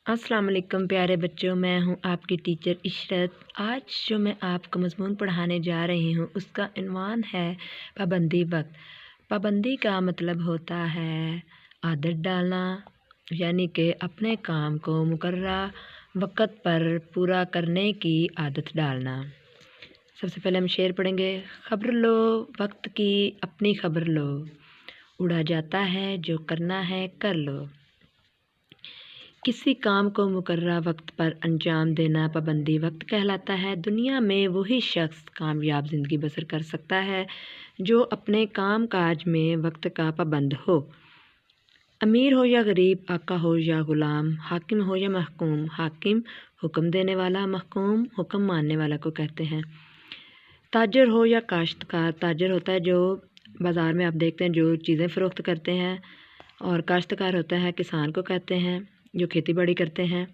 अस्सलाम वालेकुम प्यारे बच्चों, मैं हूं आपकी टीचर इशरत। आज जो मैं आपको मज़मून पढ़ाने जा रही हूं उसका इन्वान है पाबंदी वक्त। पाबंदी का मतलब होता है आदत डालना, यानी कि अपने काम को मुकर्ररा वक़्त पर पूरा करने की आदत डालना। सबसे पहले हम शेर पढ़ेंगे। खबर लो वक्त की अपनी खबर लो, उड़ा जाता है जो करना है कर लो। किसी काम को मुकर्ररा वक्त पर अंजाम देना पाबंदी वक्त कहलाता है। दुनिया में वही शख्स कामयाब ज़िंदगी बसर कर सकता है जो अपने काम काज में वक्त का पाबंद हो। अमीर हो या गरीब, आका हो या ग़ुलाम, हाकिम हो या महकूम। हाकिम हुक्म देने वाला, महकूम हुक्म मानने वाला को कहते हैं। ताजर हो या काश्तकार, ताजर होता है जो बाज़ार में आप देखते हैं जो चीज़ें फ़रोख्त करते हैं, और काश्तकार होता है किसान को कहते हैं जो खेती बाड़ी करते हैं।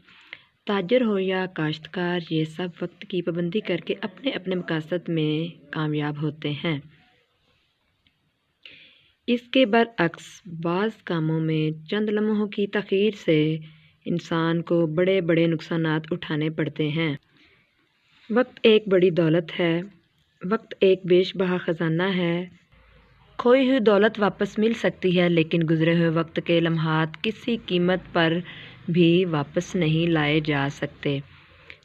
ताजर हो या काश्तकार, ये सब वक्त की पाबंदी करके अपने अपने मकसद में कामयाब होते हैं। इसके बरअक्स बाज़ कामों में चंद लम्हों की तख़ीर से इंसान को बड़े बड़े नुकसानात उठाने पड़ते हैं। वक्त एक बड़ी दौलत है। वक्त एक बेशबहा ख़जाना है। खोई हुई दौलत वापस मिल सकती है, लेकिन गुज़रे हुए वक्त के लम्हात किसी कीमत पर भी वापस नहीं लाए जा सकते।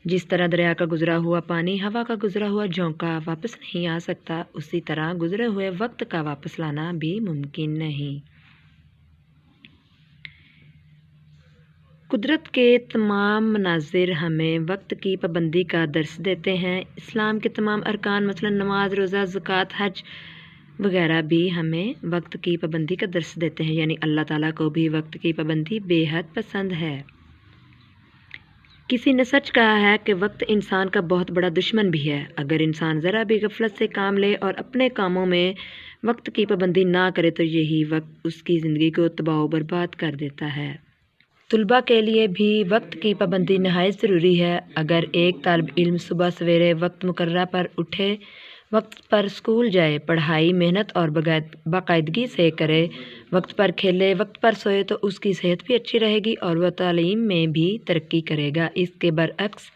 जिस तरह दरिया का गुज़रा हुआ पानी, हवा का गुज़रा हुआ झोंका वापस नहीं आ सकता, उसी तरह गुज़रे हुए वक्त का वापस लाना भी मुमकिन नहीं। कुदरत के तमाम मनाज़िर हमें वक्त की पाबंदी का दर्स देते हैं। इस्लाम के तमाम अरकान मसलन नमाज, रोज़ा, ज़कात, हज वगैरह भी हमें वक्त की पाबंदी का दर्स देते हैं, यानी अल्लाह ताला को भी वक्त की पाबंदी बेहद पसंद है। किसी ने सच कहा है कि वक्त इंसान का बहुत बड़ा दुश्मन भी है। अगर इंसान ज़रा भी गफलत से काम ले और अपने कामों में वक्त की पाबंदी ना करे तो यही वक्त उसकी ज़िंदगी को तबाह बर्बाद कर देता है। तुलबा के लिए भी वक्त की पाबंदी नहायत ज़रूरी है। अगर एक तालिब इल्म सुबह सवेरे वक्त मुकर्रर पर उठे, वक्त पर स्कूल जाए, पढ़ाई मेहनत और बाकायदगी से करे, वक्त पर खेले, वक्त पर सोए, तो उसकी सेहत भी अच्छी रहेगी और वह तालीम में भी तरक्की करेगा। इसके बरअक्स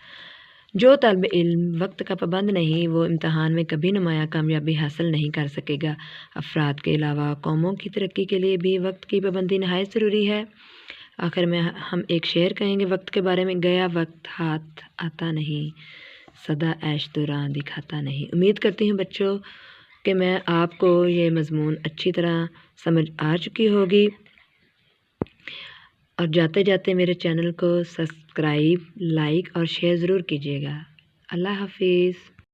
जो तालिब इल्म वक्त का पाबंद नहीं, वो इम्तहान में कभी नुमायाँ कामयाबी हासिल नहीं कर सकेगा। अफराद के अलावा कौमों की तरक्की के लिए भी वक्त की पाबंदी नहायत ज़रूरी है। आखिर में हम एक शेर कहेंगे वक्त के बारे में। गया वक्त हाथ आता नहीं, सदा ऐश दौरान दिखाता नहीं। उम्मीद करती हूँ बच्चों कि मैं आपको ये मज़मून अच्छी तरह समझ आ चुकी होगी, और जाते जाते मेरे चैनल को सब्सक्राइब, लाइक और शेयर ज़रूर कीजिएगा। अल्लाह हाफिज़।